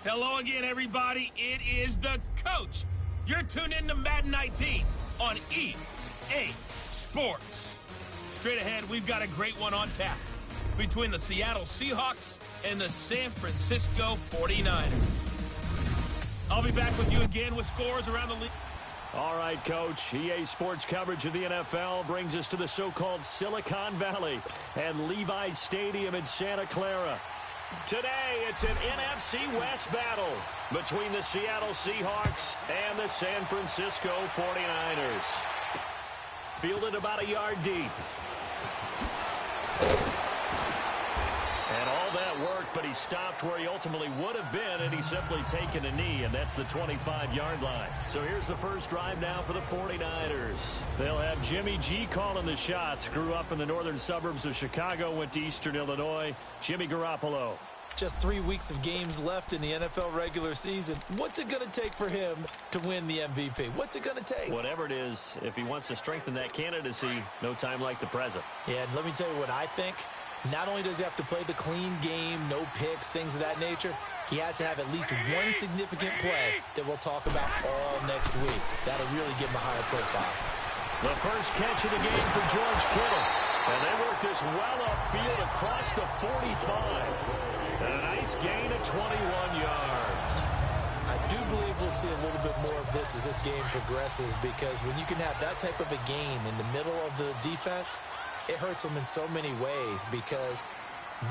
Hello again, everybody. It is the coach. You're tuned in to Madden 19 on EA Sports. Straight ahead, we've got a great one on tap between the Seattle Seahawks and the San Francisco 49ers. I'll be back with you again with scores around the league. All right, Coach. EA Sports coverage of the NFL brings us to the so-called Silicon Valley and Levi's Stadium in Santa Clara. Today, it's an NFC West battle between the Seattle Seahawks and the San Francisco 49ers. Fielded about a yard deep. And all that worked, but he stopped where he ultimately would have been, and he's simply taken a knee, and that's the 25-yard line. So here's the first drive now for the 49ers. They'll have Jimmy G calling the shots. Grew up in the northern suburbs of Chicago, went to Eastern Illinois. Jimmy Garoppolo. Just 3 weeks of games left in the NFL regular season. What's it going to take for him to win the MVP? What's it going to take? Whatever it is, if he wants to strengthen that candidacy, no time like the present. Yeah, and let me tell you what I think. Not only does he have to play the clean game, no picks, things of that nature, he has to have at least one significant play that we'll talk about all next week. That'll really give him a higher profile. The first catch of the game for George Kittle. And they work this well upfield across the 45. And a nice gain of 21 yards. I do believe we'll see a little bit more of this as this game progresses, because when you can have that type of a game in the middle of the defense, it hurts them in so many ways, because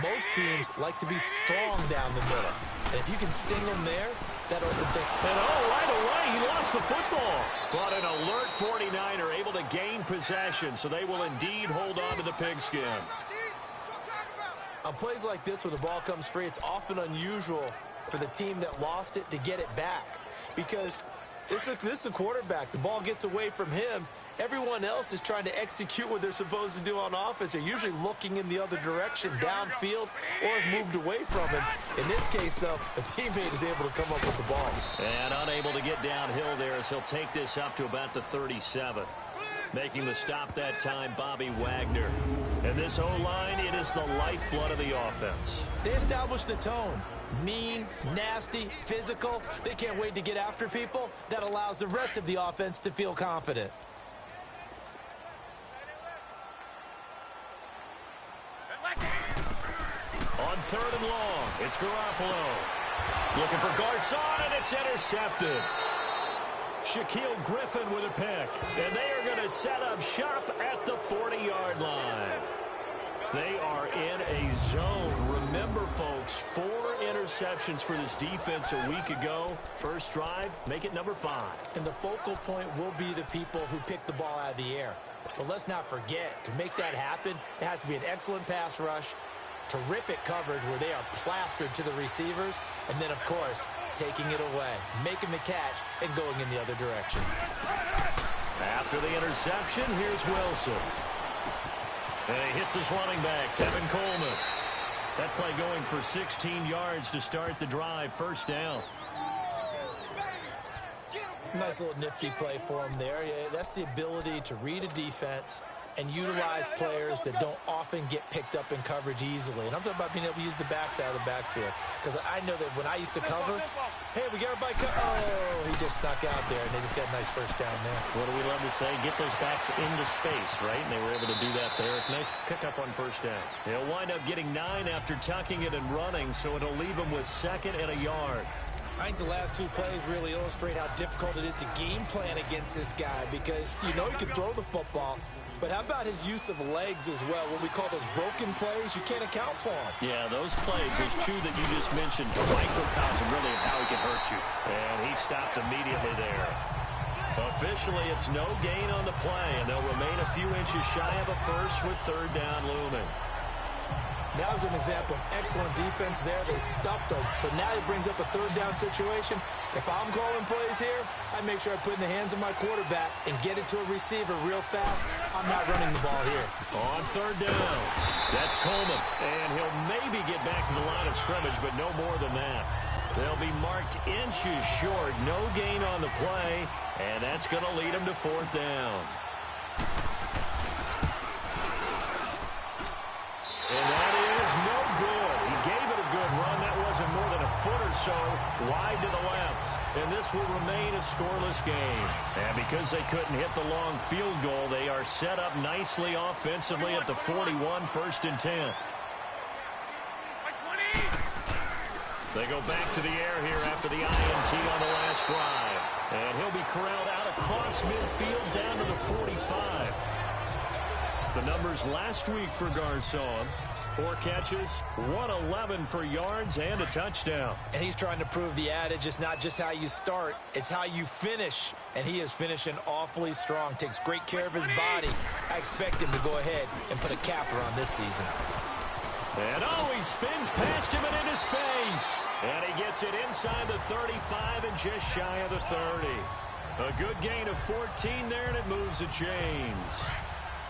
most teams like to be strong down the middle. And if you can sting them there, that opens things. And right away, he lost the football. But an alert 49er able to gain possession, so they will indeed hold on to the pigskin. On plays like this, when the ball comes free, it's often unusual for the team that lost it to get it back, because this is the quarterback. The ball gets away from him. Everyone else is trying to execute what they're supposed to do on offense. They're usually looking in the other direction, downfield, or have moved away from him. In this case, though, a teammate is able to come up with the ball. And unable to get downhill there, as he'll take this up to about the 37. Making the stop that time, Bobby Wagner. And this O-line, it is the lifeblood of the offense. They established the tone. Mean, nasty, physical. They can't wait to get after people. That allows the rest of the offense to feel confident. On 3rd and long, it's Garoppolo. Looking for Garcon, and it's intercepted. Shaquille Griffin with a pick. And they are going to set up shop at the 40-yard line. They are in a zone. Remember, folks, 4 interceptions for this defense a week ago. First drive, make it number 5. And the focal point will be the people who pick the ball out of the air. But let's not forget, to make that happen, it has to be an excellent pass rush, terrific coverage where they are plastered to the receivers, and then, of course, taking it away, making the catch, and going in the other direction. After the interception, here's Wilson. And he hits his running back, Tevin Coleman. That play going for 16 yards to start the drive, first down. Nice little nifty play for him there. Yeah, that's the ability to read a defense and utilize players that don't often get picked up in coverage easily. And I'm talking about being able to use the backside of the backfield. Because I know that when I used to cover, hey, we got everybody oh, he just snuck out there, and they just got a nice first down there. What do we love to say? Get those backs into space, right? And they were able to do that there. Nice pickup on first down. He'll wind up getting 9 after tucking it and running, so it'll leave him with 2nd and a yard. I think the last 2 plays really illustrate how difficult it is to game plan against this guy, because you know he can throw the football, but how about his use of legs as well? What we call those broken plays, you can't account for them. Yeah, those plays, those 2 that you just mentioned, a microcosm really of how he can hurt you. And he stopped immediately there. Officially, it's no gain on the play, and they'll remain a few inches shy of a first with 3rd down looming. That was an example of excellent defense there. They stopped them. So now it brings up a 3rd down situation. If I'm calling plays here, I make sure I put it in the hands of my quarterback and get it to a receiver real fast. I'm not running the ball here. On 3rd down, that's Coleman. And he'll maybe get back to the line of scrimmage, but no more than that. They'll be marked inches short. No gain on the play, and that's going to lead them to 4th down. And that is no good. He gave it a good run. That wasn't more than a foot or so wide to the left. And this will remain a scoreless game. And because they couldn't hit the long field goal, they are set up nicely offensively at the 41, 1st and 10. They go back to the air here after the INT on the last drive. And he'll be corralled out across midfield down to the 45. The numbers last week for Garcon. 4 catches, 111 for yards, and a touchdown. And he's trying to prove the adage, it's not just how you start, it's how you finish. And he is finishing awfully strong, takes great care of his body. I expect him to go ahead and put a capper on this season. And he spins past him and into space. And he gets it inside the 35 and just shy of the 30. A good gain of 14 there, and it moves the chains.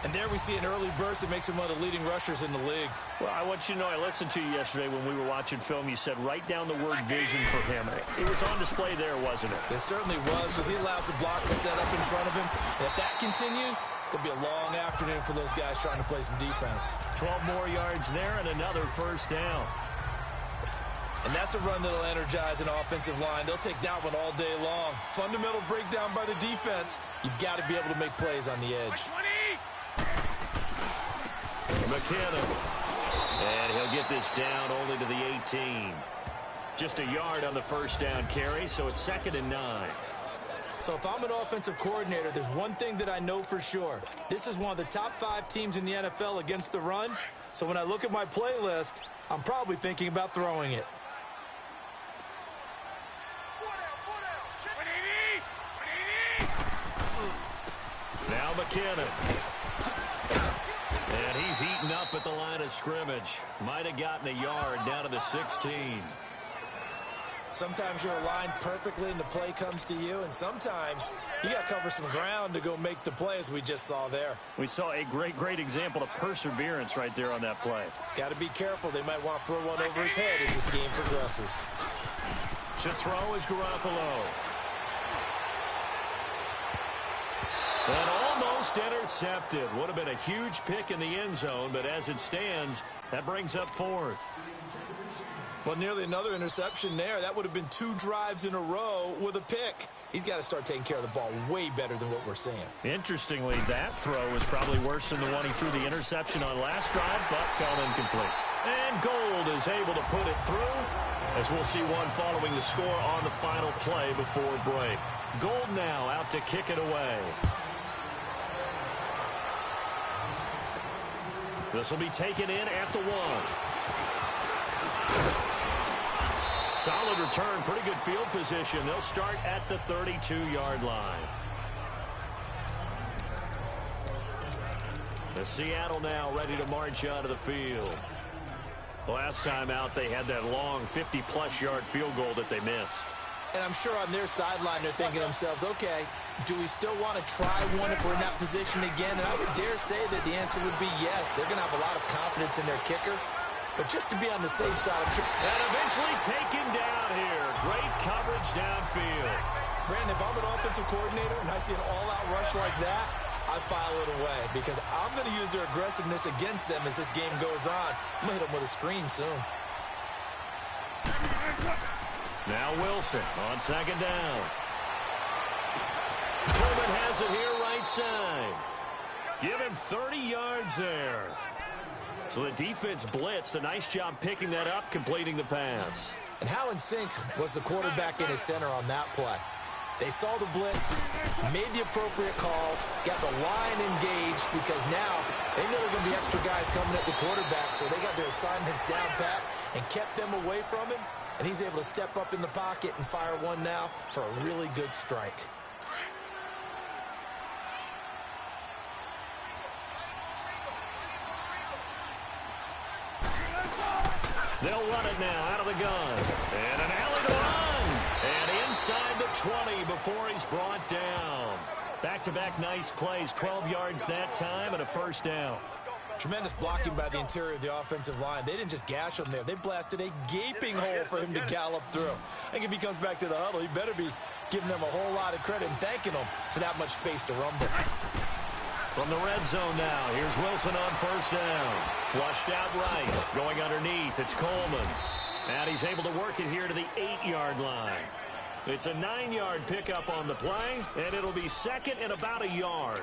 And there we see an early burst that makes him one of the leading rushers in the league. Well, I want you to know, I listened to you yesterday when we were watching film. You said write down the word vision for him. It was on display there, wasn't it? It certainly was, because he allows the blocks to set up in front of him. And if that continues, it'll be a long afternoon for those guys trying to play some defense. 12 more yards there and another 1st down. And that's a run that'll energize an offensive line. They'll take that one all day long. Fundamental breakdown by the defense. You've got to be able to make plays on the edge. McKinnon. And he'll get this down only to the 18. Just a yard on the 1st down carry, so it's 2nd and 9. So if I'm an offensive coordinator, there's one thing that I know for sure. This is one of the top 5 teams in the NFL against the run. So when I look at my playlist, I'm probably thinking about throwing it. Now McKinnon. And he's eaten up at the line of scrimmage. Might have gotten a yard down to the 16. Sometimes you're aligned perfectly and the play comes to you, and sometimes you got to cover some ground to go make the play, as we just saw there. We saw a great example of perseverance right there on that play. Got to be careful. They might want to throw one over his head as this game progresses. To throw is Garoppolo. And almost intercepted. Would have been a huge pick in the end zone, but as it stands, that brings up 4th. Well, nearly another interception there. That would have been 2 drives in a row with a pick. He's got to start taking care of the ball way better than what we're seeing. Interestingly, that throw was probably worse than the one he threw the interception on last drive, but fell incomplete. And Gold is able to put it through, as we'll see one following the score on the final play before break. Gold now out to kick it away. This will be taken in at the 1. Solid return, pretty good field position. They'll start at the 32-yard line. The Seattle now ready to march out of the field. Last time out, they had that long 50-plus yard field goal that they missed. And I'm sure on their sideline they're thinking to themselves, okay, do we still want to try one if we're in that position again? And I would dare say that the answer would be yes. They're going to have a lot of confidence in their kicker. But just to be on the safe side, I'm sure. And eventually taken down here. Great coverage downfield. Brandon, if I'm an offensive coordinator and I see an all-out rush like that, I file it away because I'm going to use their aggressiveness against them as this game goes on. I'm going to hit them with a screen soon. Now Wilson on 2nd down. Coleman has it here right side. Give him 30 yards there. So the defense blitzed. A nice job picking that up, completing the pass. And how in sync was the quarterback in his center on that play? They saw the blitz, made the appropriate calls, got the line engaged because now they know there are going to be extra guys coming at the quarterback, so they got their assignments down pat and kept them away from him. And he's able to step up in the pocket and fire one now for a really good strike. They'll run it now out of the gun. And an alley to run. And inside the 20 before he's brought down. Back-to-back nice plays. 12 yards that time and a 1st down. Tremendous blocking by the interior of the offensive line. They didn't just gash him there. They blasted a gaping hole for him to gallop through. I think if he comes back to the huddle, he better be giving them a whole lot of credit and thanking them for that much space to rumble. From the red zone now, here's Wilson on 1st down. Flushed out right. Going underneath, it's Coleman. And he's able to work it here to the 8-yard line. It's a 9-yard pickup on the play, and it'll be second and about a yard.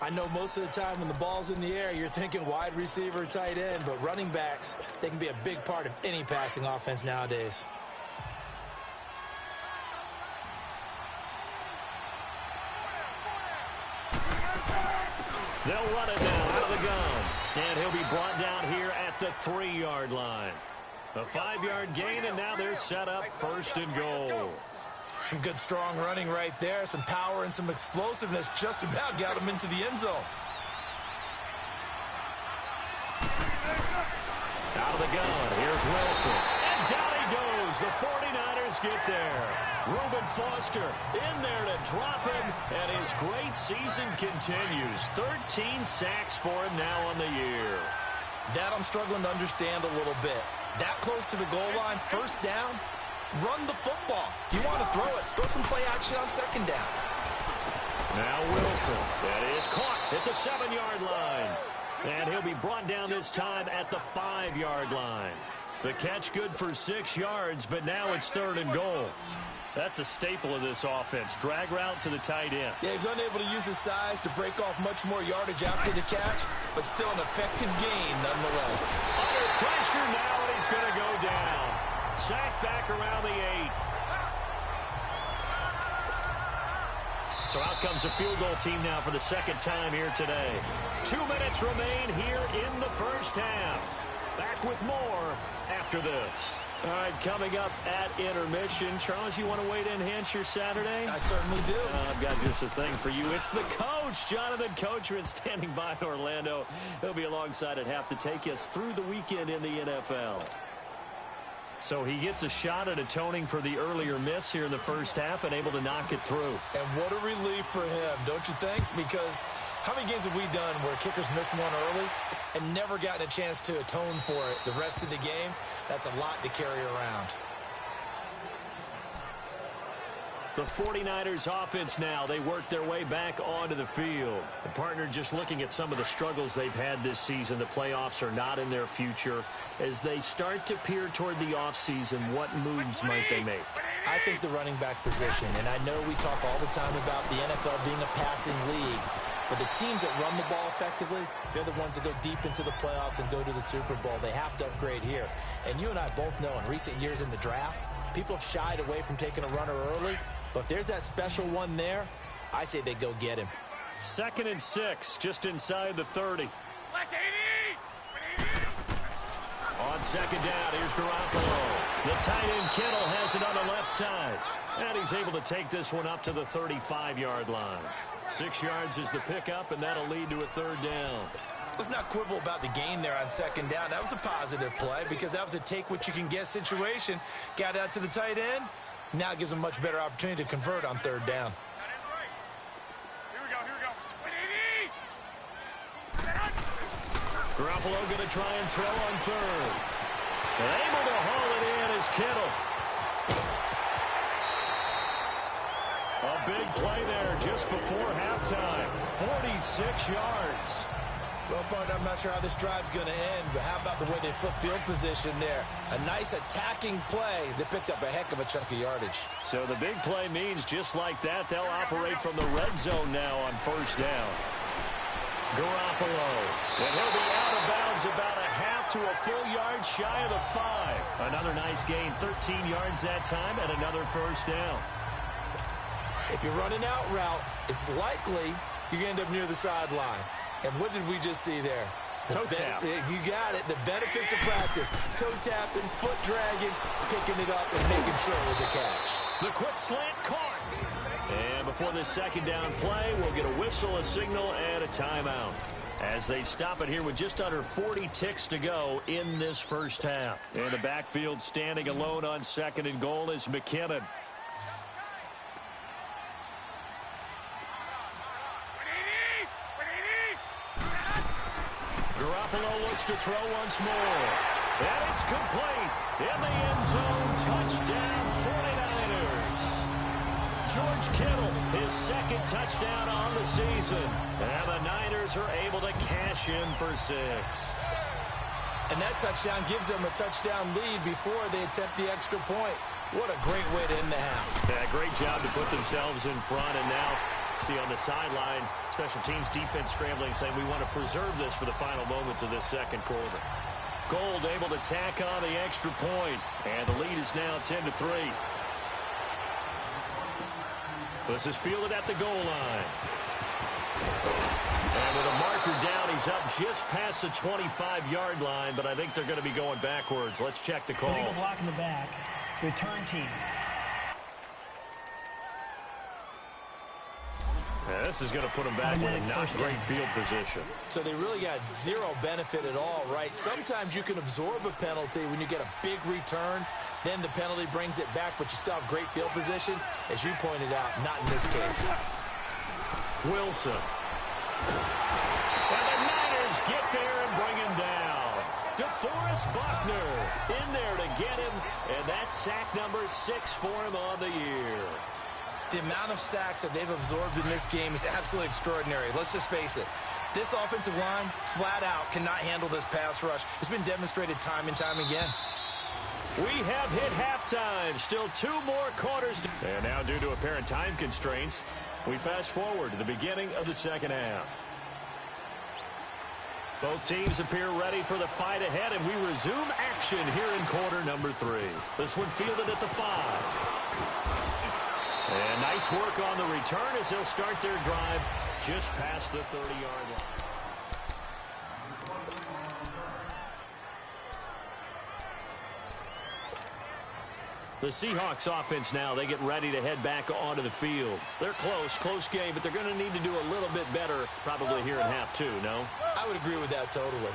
I know most of the time when the ball's in the air, you're thinking wide receiver, tight end, but running backs, they can be a big part of any passing offense nowadays. They'll run it now out of the gun. And he'll be brought down here at the 3-yard line. A 5-yard gain, and now they're set up first and goal. Some good, strong running right there. Some power and some explosiveness just about got him into the end zone. Out of the gun, here's Wilson. And down he goes. The 49ers get there. Reuben Foster in there to drop him, and his great season continues. 13 sacks for him now on the year. That I'm struggling to understand a little bit. That close to the goal line, first down, run the football. If you want to throw it, throw some play action on second down. Now Wilson. That is caught at the 7-yard line. And he'll be brought down this time at the 5-yard line. The catch good for 6 yards, but now it's third and goal. That's a staple of this offense. Drag route to the tight end. Yeah, he's unable to use his size to break off much more yardage after the catch, but still an effective gain nonetheless. Under pressure now, and he's going to go down. Sacked back around the 8. So out comes the field goal team now for the second time here today. 2 minutes remain here in the first half. Back with more after this. All right, coming up at intermission. Charles, you want to wait to enhance your Saturday? I certainly do. I've got just a thing for you. It's the coach, Jonathan Coachman, standing by in Orlando. He'll be alongside at half to take us through the weekend in the NFL. So he gets a shot at atoning for the earlier miss here in the first half and able to knock it through. And what a relief for him, don't you think? Because how many games have we done where kickers missed one early and never gotten a chance to atone for it the rest of the game? That's a lot to carry around. The 49ers offense now, they work their way back onto the field. The partner just looking at some of the struggles they've had this season. The playoffs are not in their future. As they start to peer toward the offseason, what moves might they make? I think the running back position, and I know we talk all the time about the NFL being a passing league, but the teams that run the ball effectively, they're the ones that go deep into the playoffs and go to the Super Bowl. They have to upgrade here. And you and I both know in recent years in the draft, people have shied away from taking a runner early. But if there's that special one there, I say they go get him. 2nd and 6, just inside the 30. On second down, here's Garoppolo. The tight end Kittle has it on the left side. And he's able to take this one up to the 35-yard line. 6 yards is the pickup, and that'll lead to a third down. Let's not quibble about the gain there on second down. That was a positive play because that was a take-what-you-can-get situation. Got out to the tight end. Now it gives them a much better opportunity to convert on third down. Garoppolo going to try and throw on third. And able to haul it in is Kittle. A big play there just before halftime. 46 yards. Well, partner, I'm not sure how this drive's going to end, but how about the way they flip field position there? A nice attacking play that picked up a heck of a chunk of yardage. So the big play means just like that, they'll operate from the red zone now on first down. Garoppolo. And he'll be out of bounds about a half to a full yard shy of the 5. Another nice gain, 13 yards that time, and another first down. If you're running out route, it's likely you're going to end up near the sideline. And what did we just see there? Toe tap. You got it. The benefits of practice. Toe tapping, foot dragging, picking it up, and making sure it was a catch. The quick slant caught. And before this second down play, we'll get a whistle, a signal, and a timeout. As they stop it here with just under 40 ticks to go in this first half. In the backfield, standing alone on second and goal is McKinnon. Garoppolo looks to throw once more. And it's complete. In the end zone, touchdown 49ers. George Kittle, his second touchdown on the season. And the Niners are able to cash in for 6. And that touchdown gives them a touchdown lead before they attempt the extra point. What a great way to end the half. Yeah, great job to put themselves in front. And now, see on the sideline, special teams defense scrambling, saying we want to preserve this for the final moments of this second quarter. Gold able to tack on the extra point. And the lead is now 10-3. This is fielded at the goal line. And with a marker down, he's up just past the 25-yard line, but I think they're going to be going backwards. Let's check the call. Illegal block in the back. Return team. Yeah, this is going to put them back with a not great field position. So they really got zero benefit at all, right? Sometimes you can absorb a penalty when you get a big return. Then the penalty brings it back, but you still have great field position. As you pointed out, not in this case. Wilson. And the Niners get there and bring him down. DeForest Buckner in there to get him, and that's sack number 6 for him on the year. The amount of sacks that they've absorbed in this game is absolutely extraordinary. Let's just face it. This offensive line, flat out, cannot handle this pass rush. It's been demonstrated time and time again. We have hit halftime. Still 2 more quarters. And now, due to apparent time constraints, we fast forward to the beginning of the second half. Both teams appear ready for the fight ahead, and we resume action here in quarter number 3. This one fielded at the 5. And nice work on the return as they'll start their drive just past the 30-yard line. The Seahawks offense now, they get ready to head back onto the field. They're close game, but they're going to need to do a little bit better probably here in half 2, no? I would agree with that totally.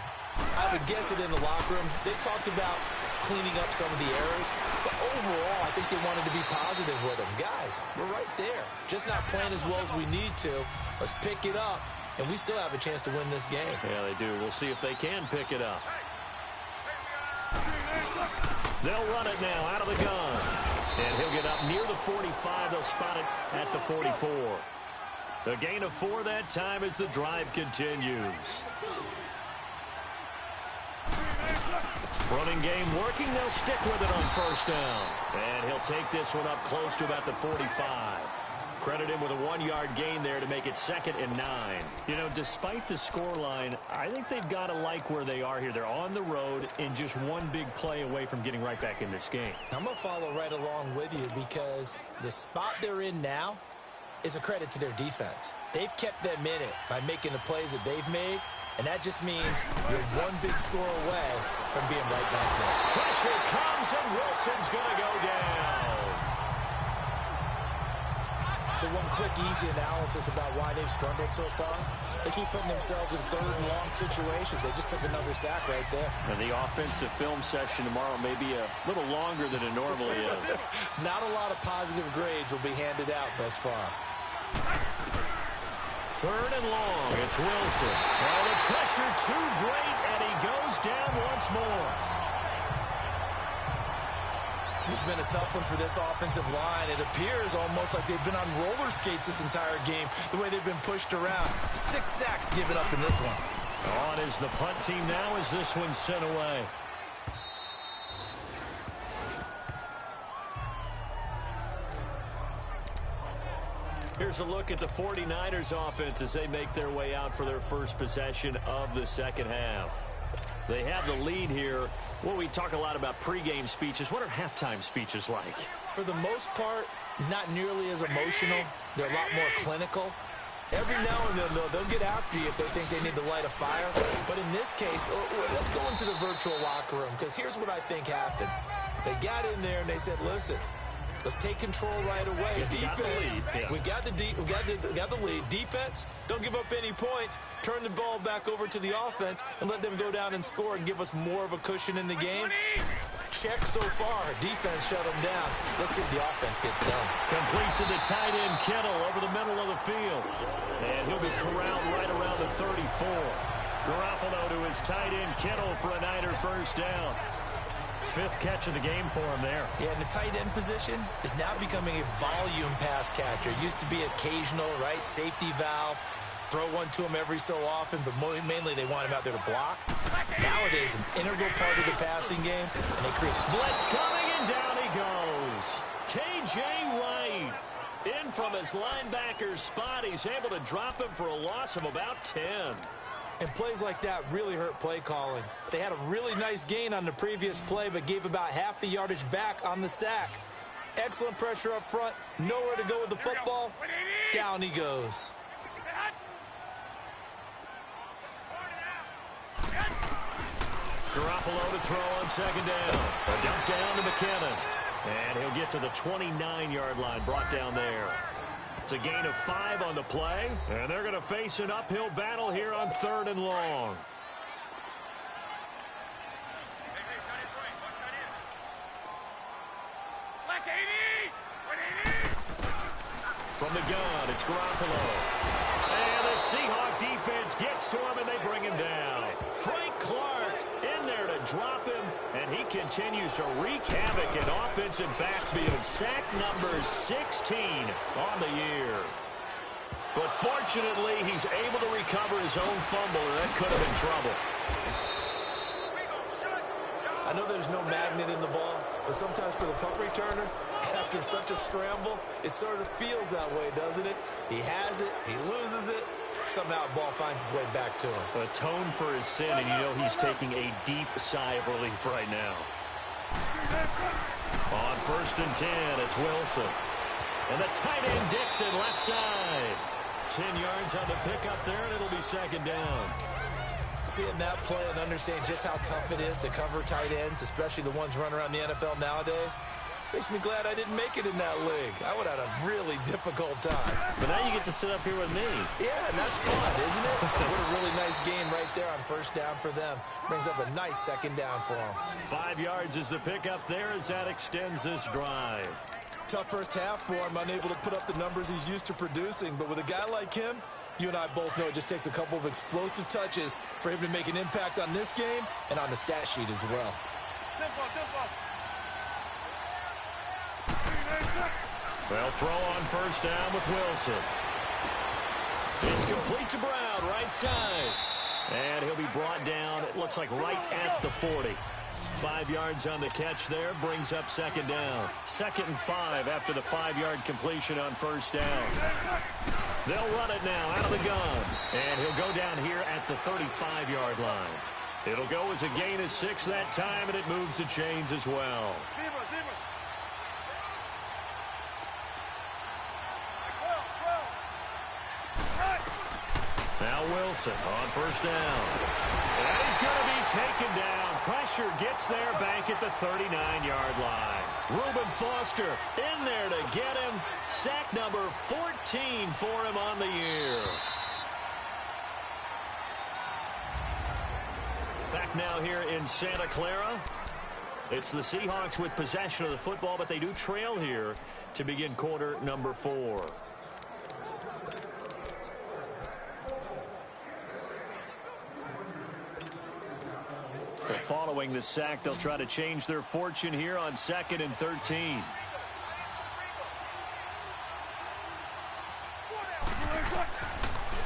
I would guess it in the locker room. They talked about cleaning up some of the errors, but overall, I think they wanted to be positive with them. Guys, we're right there. Just not playing as well as we need to. Let's pick it up, and we still have a chance to win this game. Yeah, they do. We'll see if they can pick it up. They'll run it now out of the gun. And he'll get up near the 45. They'll spot it at the 44. The gain of 4 that time as the drive continues. Running game working. They'll stick with it on first down. And he'll take this one up close to about the 45. Credit him with a 1-yard gain there to make it 2nd and 9. You know, despite the scoreline, I think they've got to like where they are here. They're on the road and just one big play away from getting right back in this game. I'm going to follow right along with you because the spot they're in now is a credit to their defense. They've kept them in it by making the plays that they've made, and that just means you're one big score away from being right back there. Pressure comes, and Wilson's going to go down. So one quick, easy analysis about why they've struggled so far. They keep putting themselves in 3rd and long situations. They just took another sack right there. And the offensive film session tomorrow may be a little longer than it normally is. Not a lot of positive grades will be handed out thus far. 3rd and long. It's Wilson. Oh, the pressure too great, and he goes down once more. This has been a tough one for this offensive line. It appears almost like they've been on roller skates this entire game, the way they've been pushed around. 6 sacks given up in this one. On is the punt team now as this one's sent away. Here's a look at the 49ers offense as they make their way out for their first possession of the second half. They have the lead here. Well, we talk a lot about pregame speeches. What are halftime speeches like? For the most part, not nearly as emotional. They're a lot more clinical. Every now and then, they'll get after you if they think they need to light a fire. But in this case, let's go into the virtual locker room, because here's what I think happened. They got in there and they said, listen, let's take control right away. Defense, we got the lead. Defense, don't give up any points. Turn the ball back over to the offense and let them go down and score and give us more of a cushion in the game. Check so far. Defense shut them down. Let's see if the offense gets done. Complete to the tight end, Kittle, over the middle of the field. And he'll be corralled right around the 34. Garoppolo to his tight end, Kittle, for a Niner first down. 5th catch of the game for him there. Yeah, and the tight end position is now becoming a volume pass catcher. It used to be occasional, right? Safety valve. throw one to him every so often, but mainly they want him out there to block. Nowadays, an integral part of the passing game, and they create... Blitz coming, and down he goes. K.J. Wright. In from his linebacker spot, he's able to drop him for a loss of about 10. And plays like that really hurt play calling. They had a really nice gain on the previous play, but gave about half the yardage back on the sack. Excellent pressure up front. Nowhere to go with the football. Down he goes. Garoppolo to throw on second down. A dump down to McKinnon. And he'll get to the 29-yard line, brought down there. It's a gain of 5 on the play, and they're going to face an uphill battle here on 3rd and long. From the gun, it's Garoppolo. And the Seahawks defense gets to him, and they bring him down. Frank Clark in there to drop him, and he continues to wreak havoc in offensive backfield. Sack number 16 on the year. But fortunately, he's able to recover his own fumble, and that could have been trouble. I know there's no magnet in the ball, but sometimes for the punt returner, after such a scramble, it sort of feels that way, doesn't it? He has it, he loses it, somehow the ball finds its way back to him. Atone for his sin, and you know he's taking a deep sigh of relief right now. On 1st and 10, it's Wilson. And the tight end Dixon left side. 10 yards on the pickup there, and it'll be 2nd down. Seeing that play and understanding just how tough it is to cover tight ends, especially the ones running around the NFL nowadays, makes me glad I didn't make it in that league. I would have had a really difficult time. But now you get to sit up here with me. Yeah, and that's fun, isn't it? What a really nice game right there on 1st down for them. Brings up a nice 2nd down for them. 5 yards is the pickup there as that extends this drive. Tough first half for him, unable to put up the numbers he's used to producing. But with a guy like him, you and I both know it just takes a couple of explosive touches for him to make an impact on this game and on the stat sheet as well. Well, throw on 1st down with Wilson. It's complete to Brown, right side. And he'll be brought down, it looks like right at the 40. 5 yards on the catch there, brings up 2nd down. 2nd and 5 after the 5-yard completion on 1st down. They'll run it now out of the gun. And he'll go down here at the 35-yard line. It'll go as a gain of 6 that time, and it moves the chains as well. Now Wilson on 1st down. And he's going to be taken down. Pressure gets there back at the 39-yard line. Reuben Foster in there to get him. Sack number 14 for him on the year. Back now here in Santa Clara. It's the Seahawks with possession of the football, but they do trail here to begin quarter number 4. Following the sack, they'll try to change their fortune here on 2nd and 13.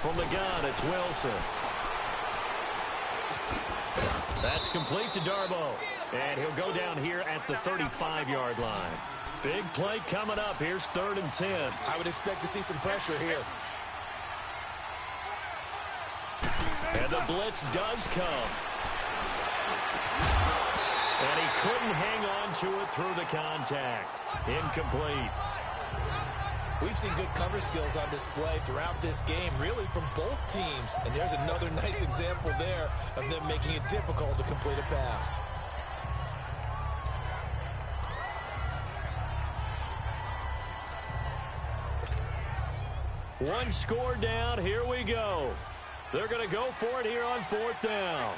From the gun, it's Wilson. That's complete to Darboh. And he'll go down here at the 35-yard line. Big play coming up. Here's 3rd and 10. I would expect to see some pressure here. And the blitz does come. And he couldn't hang on to it through the contact. Incomplete. We've seen good cover skills on display throughout this game, really from both teams. And there's another nice example there of them making it difficult to complete a pass. One score down. Here we go. They're going to go for it here on 4th down.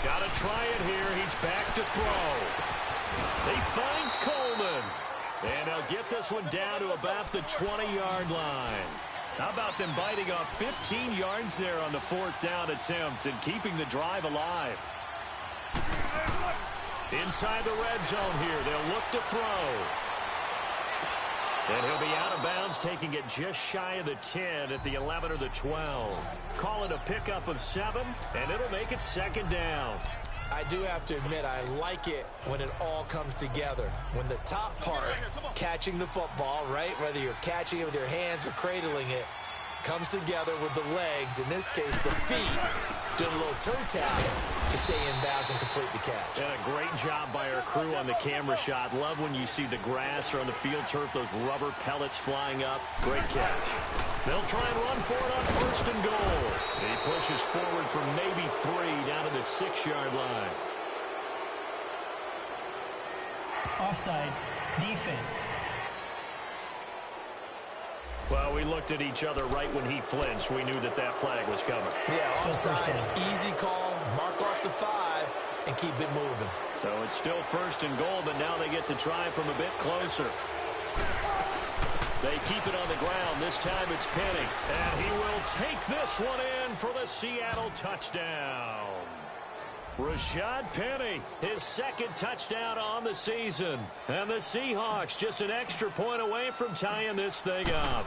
Got to try it here. He's back to throw. He finds Coleman. And they'll get this one down to about the 20-yard line. How about them biting off 15 yards there on the 4th down attempt and keeping the drive alive? Inside the red zone here. They'll look to throw. And he'll be out of bounds, taking it just shy of the 10 at the 11 or the 12. Call it a pickup of 7, and it'll make it second down. I do have to admit, I like it when it all comes together. When the top part, catching the football, right, whether you're catching it with your hands or cradling it, comes together with the legs, in this case the feet, doing a little toe tap to stay in bounds and complete the catch. And a great job by our crew on the camera shot. Love when you see the grass or on the field turf, those rubber pellets flying up. Great catch. They'll try and run for it on first and goal. And he pushes forward from maybe 3 down to the 6-yard line. Offside. Defense. Well, we looked at each other right when he flinched. We knew that that flag was coming. Yeah, Still first offside. down. Easy call, mark off the 5, and keep it moving. So it's still first and goal, but now they get to try from a bit closer. They keep it on the ground. This time it's Penny. And he will take this one in for the Seattle touchdown. Rashad Penny, his second touchdown on the season. And the Seahawks just an extra point away from tying this thing up.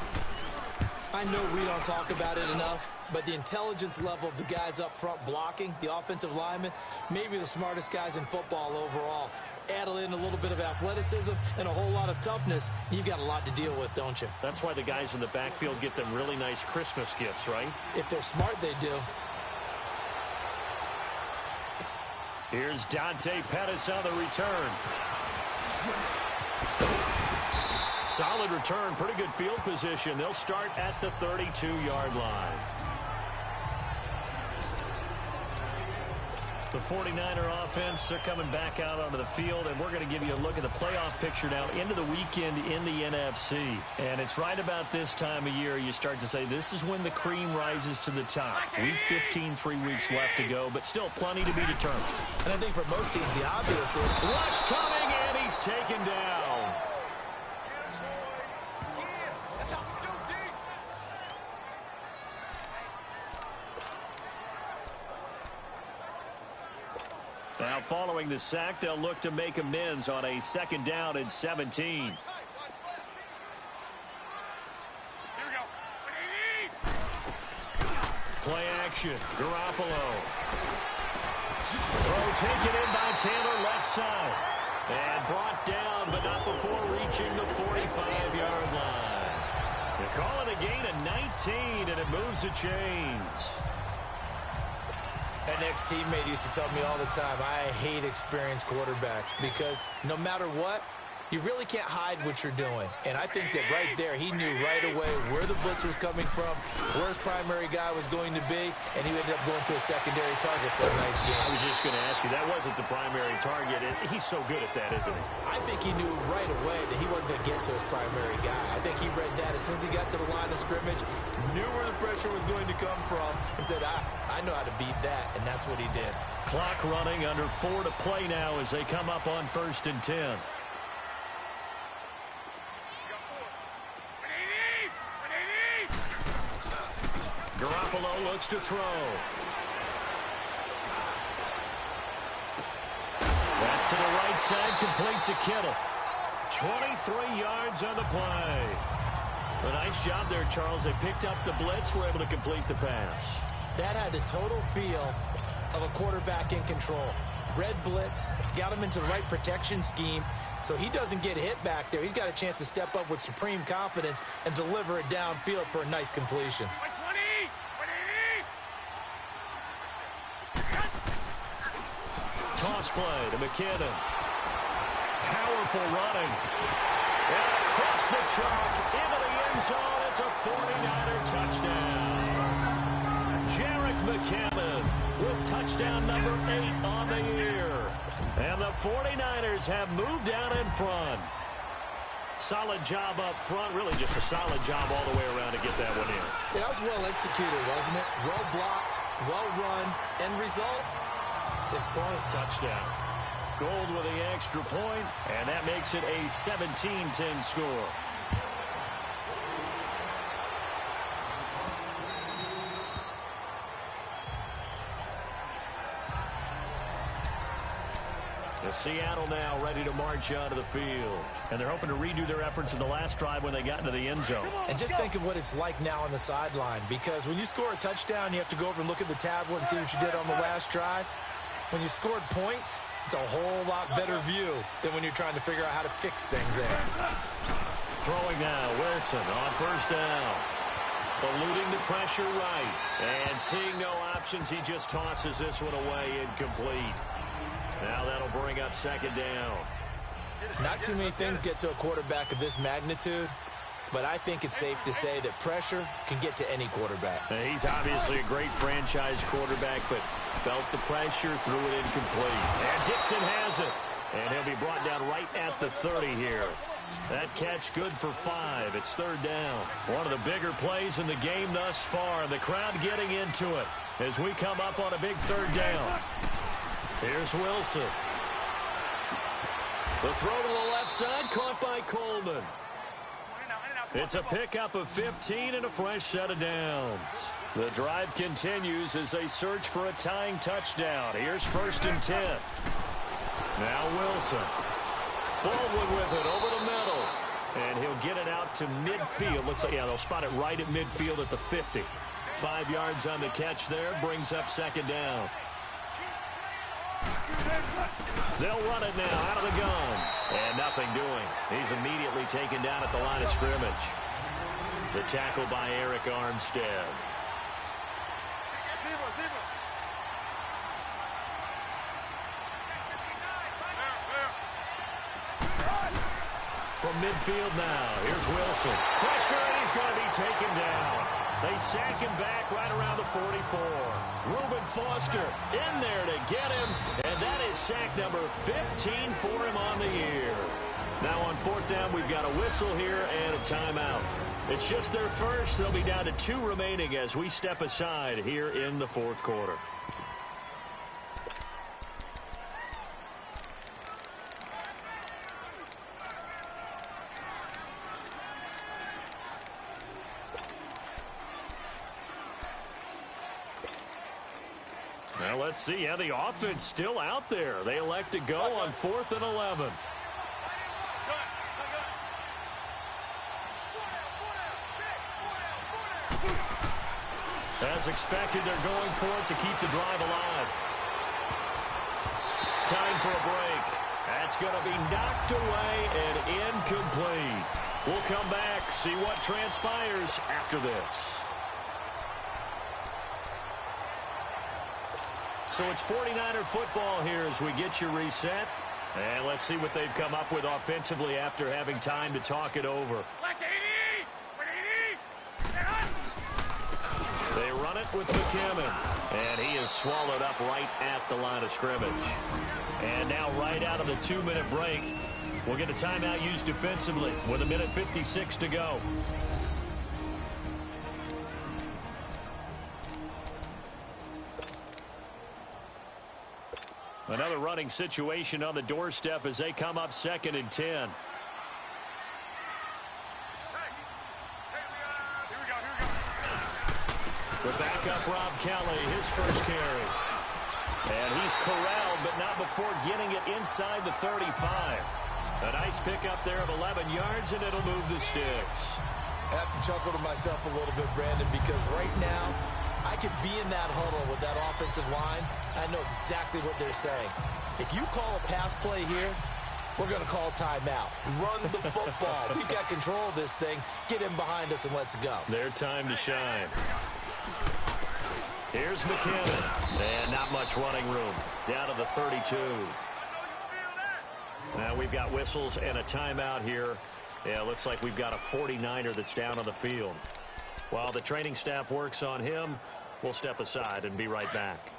I know we don't talk about it enough, but the intelligence level of the guys up front blocking, the offensive linemen, maybe the smartest guys in football overall. Add in a little bit of athleticism and a whole lot of toughness, you've got a lot to deal with, don't you? That's why the guys in the backfield get them really nice Christmas gifts, right? If they're smart, they do. Here's Dante Pettis on the return. Solid return, pretty good field position. They'll start at the 32-yard line. The 49er offense, they're coming back out onto the field, and we're going to give you a look at the playoff picture now into the weekend in the NFC. And it's right about this time of year you start to say this is when the cream rises to the top. Week 15, 3 weeks left to go, but still plenty to be determined. And I think for most teams, the obvious is... Rush coming, and he's taken down. Now, following the sack, they'll look to make amends on a second down and 17. Play action. Garoppolo. Throw taken in by Taylor left side. And brought down, but not before reaching the 45-yard line. They call it a gain of 19, and it moves the chains. An ex-teammate used to tell me all the time, I hate experienced quarterbacks because no matter what, you really can't hide what you're doing. And I think that right there, he knew right away where the blitz was coming from, where his primary guy was going to be, and he ended up going to a secondary target for a nice game. I was just going to ask you, that wasn't the primary target. He's so good at that, isn't he? I think he knew right away that he wasn't going to get to his primary guy. I think he read that as soon as he got to the line of scrimmage, knew where the pressure was going to come from, and said, I know how to beat that, and that's what he did. Clock running, under 4 to play now as they come up on 1st and 10. Garoppolo looks to throw. That's to the right side, complete to Kittle. 23 yards on the play. A nice job there, Charles. They picked up the blitz, were able to complete the pass. That had the total feel of a quarterback in control. Red blitz, got him into the right protection scheme, so he doesn't get hit back there. He's got a chance to step up with supreme confidence and deliver it downfield for a nice completion. Toss play to McKinnon. Powerful running. And across the chalk into the end zone. It's a 49er touchdown. Jerick McKinnon with touchdown number 8 on the year. And the 49ers have moved out in front. Solid job up front. Really just a solid job all the way around to get that one in. Yeah, that was well executed, wasn't it? Well blocked, well run. End result, 6 points. Touchdown. Gold with the extra point, and that makes it a 17-10 score. Seattle now ready to march onto the field. And they're hoping to redo their efforts in the last drive when they got into the end zone. And just think of what it's like now on the sideline, because when you score a touchdown, you have to go over and look at the tablet and see what you did on the last drive. When you scored points, it's a whole lot better view than when you're trying to figure out how to fix things there. Throwing now, Wilson on first down. Eluding the pressure right. And seeing no options, he just tosses this one away incomplete. Now that'll bring up second down. Not too many things get to a quarterback of this magnitude, but I think it's safe to say that pressure can get to any quarterback. Now, he's obviously a great franchise quarterback, but felt the pressure, threw it incomplete. And Dixon has it. And he'll be brought down right at the 30 here. That catch good for 5. It's third down. One of the bigger plays in the game thus far. The crowd getting into it as we come up on a big third down. Here's Wilson. The throw to the left side, caught by Coleman. It's a pickup of 15 and a fresh set of downs. The drive continues as they search for a tying touchdown. Here's first and 10. Now Wilson. Baldwin with it over the middle. And he'll get it out to midfield. Looks like, yeah, they'll spot it right at midfield at the 50. 5 yards on the catch there. Brings up second down. They'll run it now out of the gun. And nothing doing. He's immediately taken down at the line of scrimmage. The tackle by Eric Armstead. From midfield now, here's Wilson. Pressure, and he's going to be taken down. They sack him back right around the 44. Reuben Foster in there to get him, and that is sack number 15 for him on the year. Now on fourth down, we've got a whistle here and a timeout. It's just their first. They'll be down to 2 remaining as we step aside here in the fourth quarter. Now let's see how the offense still out there. They elect to go on 4th and 11. As expected, they're going for it to keep the drive alive. Time for a break. That's going to be knocked away and incomplete. We'll come back, see what transpires after this. So it's 49er football here as we get you reset. And let's see what they've come up with offensively after having time to talk it over. They run it with McKinnon. And he is swallowed up right at the line of scrimmage. And now right out of the 2-minute break, we'll get a timeout used defensively with 1:56 to go. Another running situation on the doorstep as they come up 2nd and 10. The backup Rob Kelly, his first carry. And he's corralled, but not before getting it inside the 35. A nice pickup there of 11 yards, and it'll move the sticks. I have to chuckle to myself a little bit, Brandon, because right now, I could be in that huddle with that offensive line. I know exactly what they're saying. If you call a pass play here, we're going to call timeout. Run the football. We've got control of this thing. Get in behind us and let's go. Their time to shine. Here's McKinnon. And not much running room. Down to the 32. Now we've got whistles and a timeout here. Yeah, it looks like we've got a 49er that's down on the field. While the training staff works on him, we'll step aside and be right back.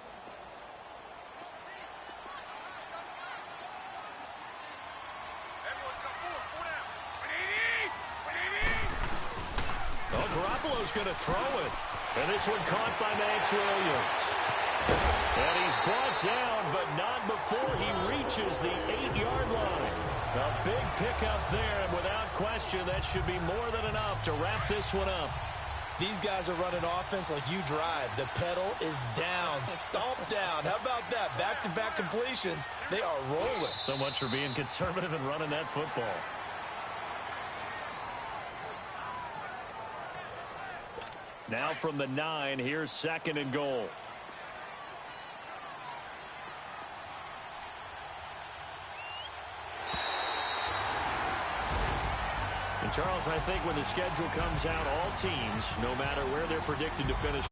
Oh, Garoppolo's going to throw it. And this one caught by Max Williams. And he's brought down, but not before he reaches the 8-yard line. A big pickup there, and without question, that should be more than enough to wrap this one up. These guys are running offense like you drive. The pedal is down, stomp down. How about that? Back-to-back completions. They are rolling. So much for being conservative and running that football. Now from the 9, here's 2nd and goal. And Charles, I think when the schedule comes out, all teams, no matter where they're predicted to finish